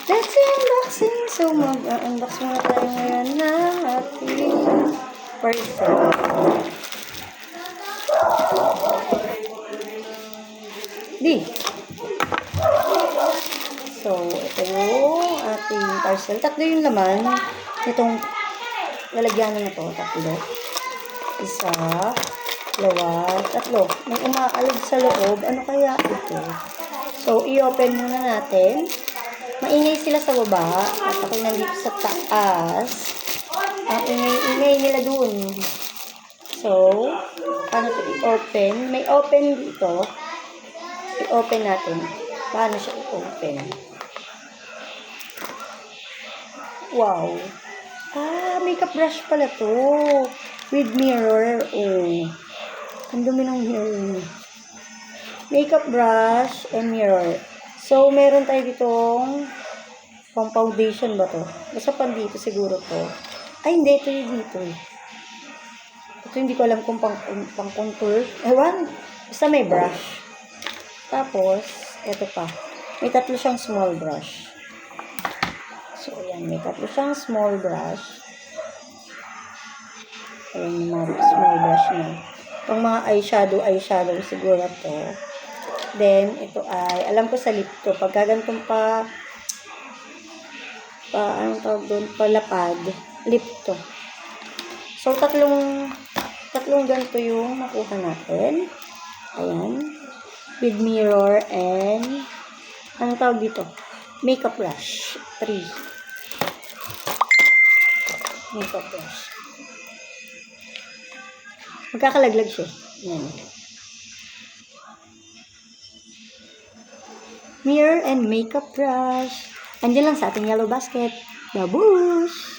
Let's unboxing. So, mag-unbox muna tayo ngayon ng ating parcel. So, ito yung ating parcel. Tatlo yung laman. Itong lalagyanan na to. Tatlo. Isa, dalawa, tatlo. May umaalog sa loob. Ano kaya ito? So, i-open muna natin. Maingay sila sa baba. At ako nandito sa taas. Ang ingay nila dun. So, paano ito i-open? May open dito. I-open natin. Paano siya i-open? Wow. Makeup brush pala to. With mirror. Oh. Ang dumi ng mirror. Makeup brush and mirror. So, meron tayo ditong pang foundation ba to? Basta pan dito siguro to. Ay, hindi. Ito yung dito. Ito hindi ko alam kung pang contour. Ewan. Basta may brush. Tapos, ito pa. May tatlo siyang small brush. So, ayan. May tatlo siyang small brush. Ayan yung mga small brush na. Itong mga eyeshadow siguro to. Then, ito ay, alam ko sa lip to. Pagka ganitong anong tawag doon? Palapad. Lip to. So, tatlong ganito yung nakuha natin. Ayan. With mirror and, anong tawag dito? Makeup brush. 3. Makeup brush. Magkakalaglag siya. Ayan. Mirror and makeup brush. Andiyan lang sa ating yellow basket. Babush!